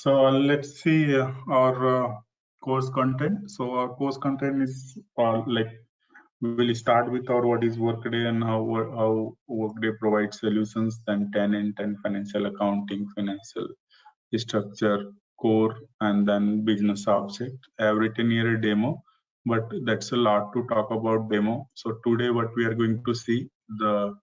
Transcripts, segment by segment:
So let's see our course content. So our course content is like we'll start with our what is Workday and how Workday provides solutions, then tenant and financial accounting, financial structure, core, and then business object. I have written here a demo, but that's a lot to talk about demo. So today what we are going to see the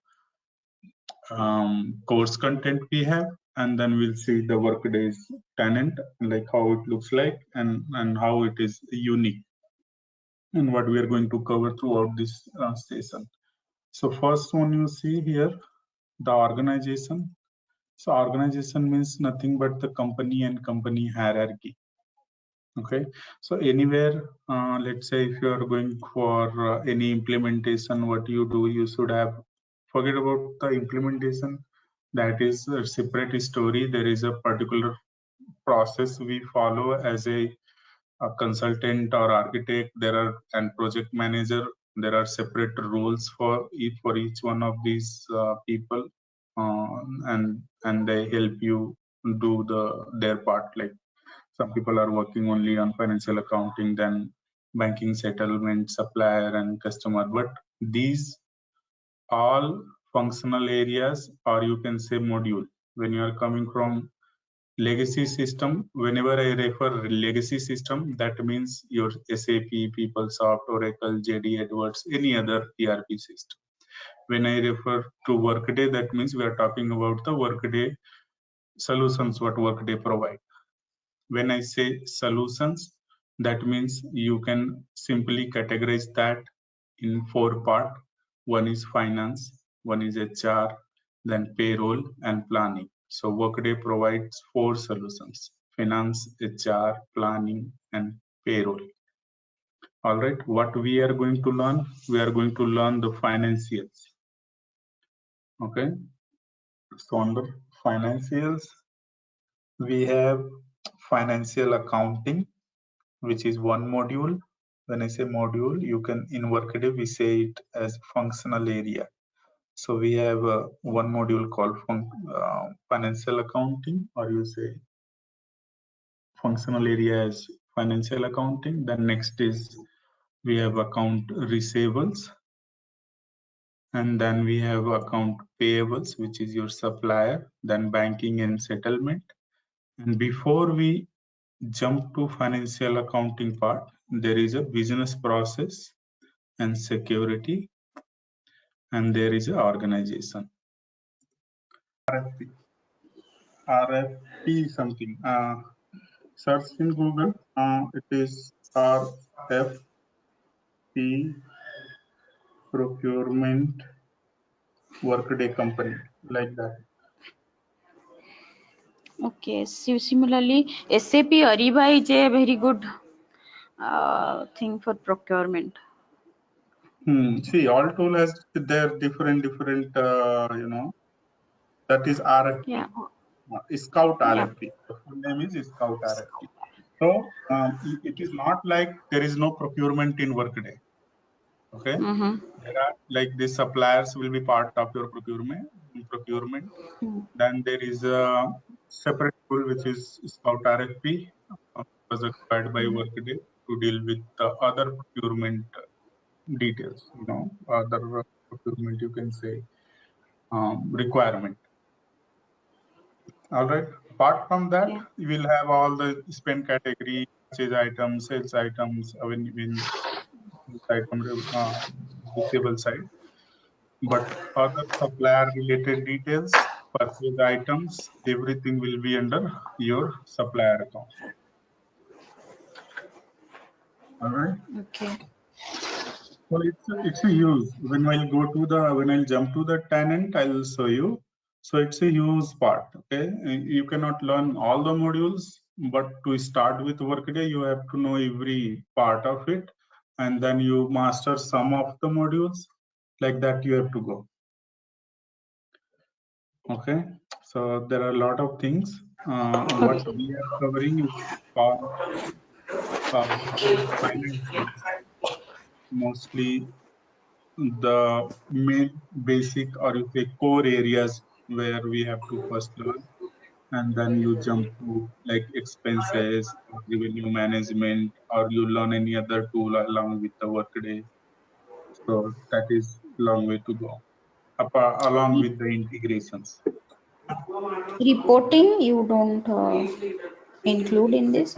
course content we have, and then we'll see the Workday's tenant, like how it looks like and how it is unique, and what we are going to cover throughout this session. So first one you see here, the organization. So organization means nothing but the company and company hierarchy. Okay, so anywhere, let's say if you are going for any implementation, what you do, you should have, forget about the implementation. That is a separate story. There is a particular process we follow as a consultant or architect. There are and project manager. There are separate roles for each one of these people, and they help you do their part. Like some people are working only on financial accounting, then banking, settlement, supplier, and customer. But these all functional areas, or you can say module. When you are coming from legacy system, whenever I refer legacy system, that means your SAP, PeopleSoft, Oracle, JD Edwards, any other ERP system. When I refer to Workday, that means we are talking about the Workday solutions, what Workday provide. When I say solutions, that means you can simply categorize that in 4 parts. One is finance, one is HR, then payroll and planning. So Workday provides 4 solutions: finance, HR, planning, and payroll. All right, what we are going to learn? We are going to learn the financials. Okay, so under financials, we have financial accounting, which is one module. When I say module, you can in Workday we say it as functional area. So we have one module called financial accounting, or you say functional area as financial accounting. Then next is we have account receivables, and then we have account payables, which is your supplier, then banking and settlement. And before we jump to financial accounting part, there is a business process and security, and there is an organization. RFP something. Search in Google. It is RFP procurement Workday company, like that. Okay. So similarly, SAP Ariba is a very good thing for procurement. See, all tool has their different you know, that is RFP. Yeah. Scout RFP. The full name is Scout RFP. So it is not like there is no procurement in Workday. Okay. There are like the suppliers will be part of your procurement. Then there is a separate tool which is Scout RFP, was acquired by Workday to deal with the other procurement details. You know, other procurement you can say requirement. All right. Apart from that, you will have all the spend category, purchase items, sales items, when item receivable side. But other supplier related details, purchase items, everything will be under your supplier account. All right. Okay. So it's a huge. When I'll jump to the tenant, I'll show you. So it's a huge part. Okay, you cannot learn all the modules, but to start with Workday, you have to know every part of it, and then you master some of the modules. Like that, you have to go. Okay, so there are a lot of things. What we are covering is finances, mostly the main basic, or you say core areas where we have to first learn. and then you jump to like expenses, revenue management, or you learn any other tool along with the Workday. So that is long way to go. Along with the integrations. Reporting you don't include in this?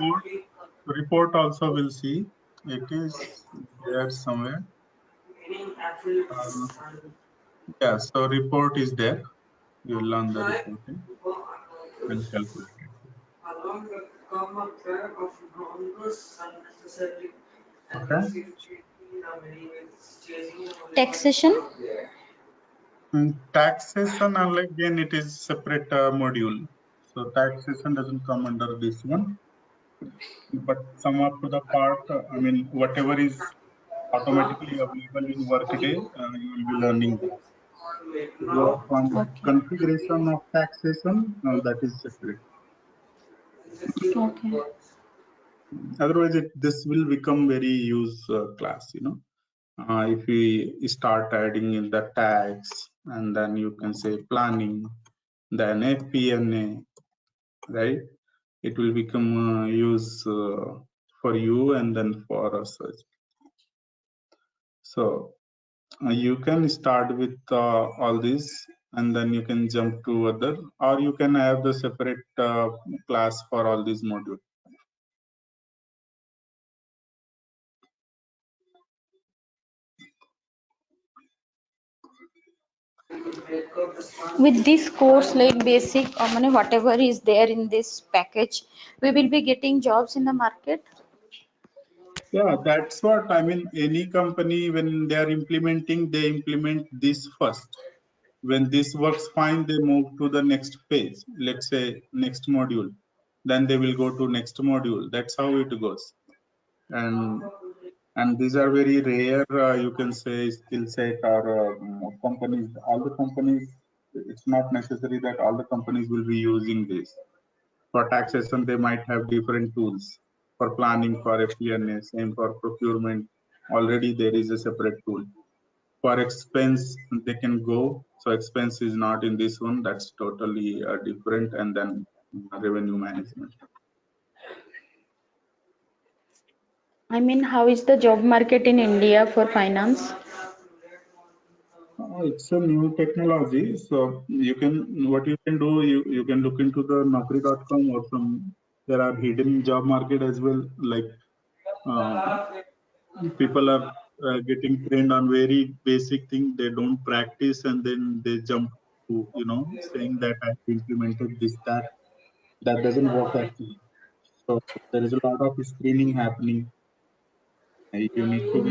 Report also will see. It is there somewhere. Yeah, so report is there. You learn the reporting and calculate it. Okay. Taxation? Taxation, again, it is separate module. So taxation doesn't come under this one, but some of the part, whatever is automatically available in Workday, you will be learning that. Your from Okay. configuration of taxation, that is separate. Okay. Otherwise, this will become very use class, if we start adding in the tax, and then you can say planning, then FP&A, right? It will become use for you and then for us. So you can start with all this, and then you can jump to other, or you can have the separate class for all these modules. With this course, like basic, whatever is there in this package, we will be getting jobs in the market. Yeah, that's what I mean. Any company, when they are implementing, they implement this first. When this works fine, they move to the next phase. Let's say next module. Then they will go to next module. That's how it goes. And these are very rare, you can say, skill set or companies. All the companies, it's not necessary that all the companies will be using this. For taxation, they might have different tools. For planning, for FP&A, same for procurement. Already there is a separate tool. For expense, they can go. So expense is not in this one. That's totally different. And then revenue management. How is the job market in India for finance? It's a new technology. So what you can do, you can look into the Naukri.com or there are hidden job market as well. Like people are getting trained on very basic thing. They don't practice and then they jump to, saying that I've implemented this, that. That doesn't work actually. So there is a lot of screening happening. You need to be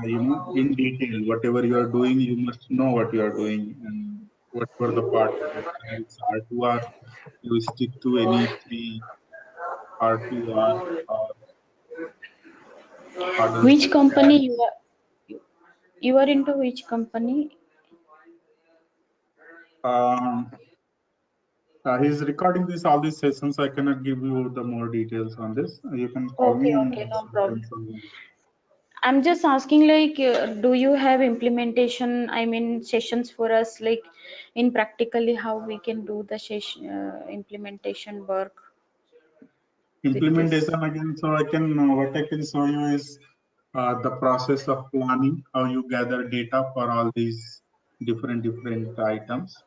very, in detail. Whatever you are doing, you must know what you are doing, and whatever the part, whether it's R2R, you stick to any three R2R or others. Which company you are into? Which company? Um, he's recording all these sessions. So I cannot give you the more details on this. You can call me Okay, and okay, no we problem. can solve. I'm just asking, like, do you have implementation, sessions for us, like, in practically how we can do the session, implementation work with this? Implementation again. So I can what I can show you is the process of planning, how you gather data for all these different items.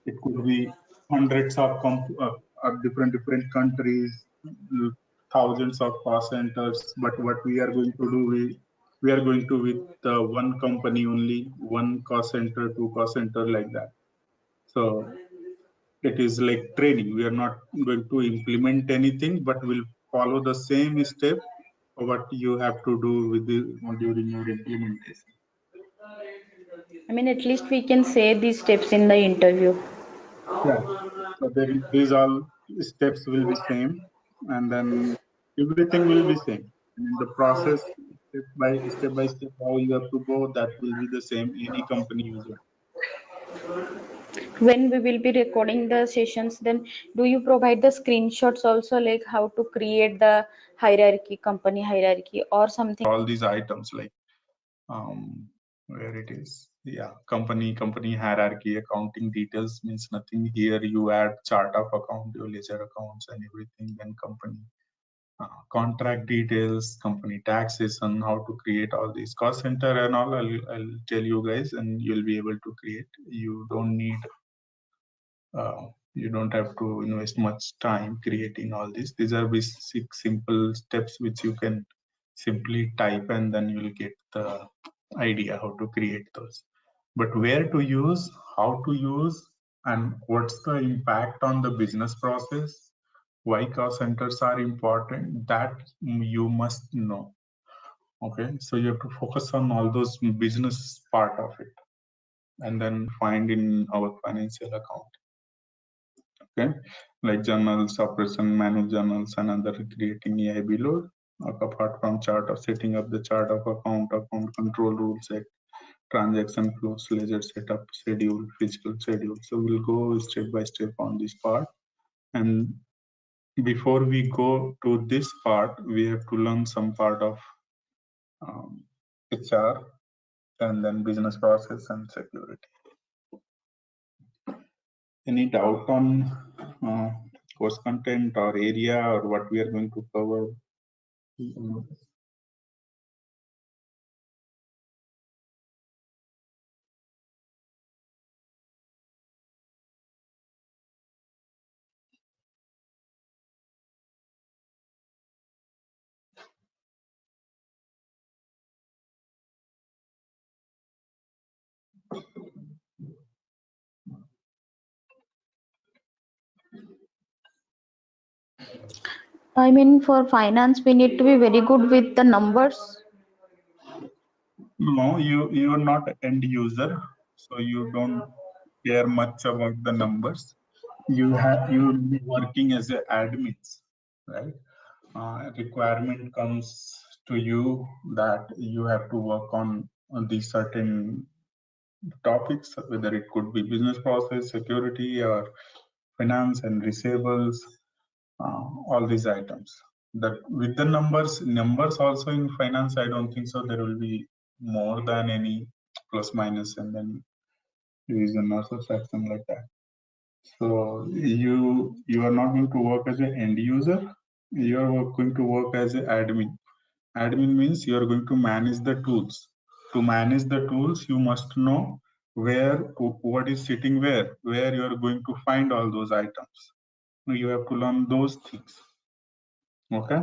It could be hundreds of different countries, thousands of cost centers. But what we are going to do, we are going to with one company only, one cost center, two cost center, like that. So it is like training. We are not going to implement anything, but we'll follow the same step what you have to do with during your implementation. At least we can say these steps in the interview. Yeah. So these all steps will be same, and then everything will be same. And the process, step by step, how you have to go, that will be the same. Any company user. When we will be recording the sessions, then do you provide the screenshots also, like how to create the hierarchy, company hierarchy or something? All these items like um, where it is. Yeah, company hierarchy, accounting details means nothing here. You add chart of account, your ledger accounts and everything, then company contract details, company taxes, and how to create all these cost center and all. I'll tell you guys, and you'll be able to create. You don't have to invest much time creating all this. These are basic simple steps which you can simply type, and then you'll get the idea how to create those. But where to use, how to use, and what's the impact on the business process, why cost centers are important, that you must know. Okay, so you have to focus on all those business part of it, and then find in our financial account. Okay, like journals, operation manual journals, and other creating EIB load. Apart from chart of setting up the chart of account control rule set, transaction flows, ledger setup, schedule, physical schedule. So we'll go step by step on this part. And before we go to this part, we have to learn some part of HR and then business process and security. Any doubt on course content or area or what we are going to cover? I mean, for finance, we need to be very good with the numbers. No, you are not end user, so you don't care much about the numbers. You be working as a admins, right? Requirement comes to you that you have to work on these certain topics, whether it could be business process, security, or finance and receivables, all these items. That with the numbers also in finance, I don't think so. There will be more than any plus minus and then division or subtraction like that. So you are not going to work as an end user. You are going to work as an admin. Admin means you are going to manage the tools. To manage the tools, you must know what is sitting where you are going to find all those items. You have to learn those things. Okay.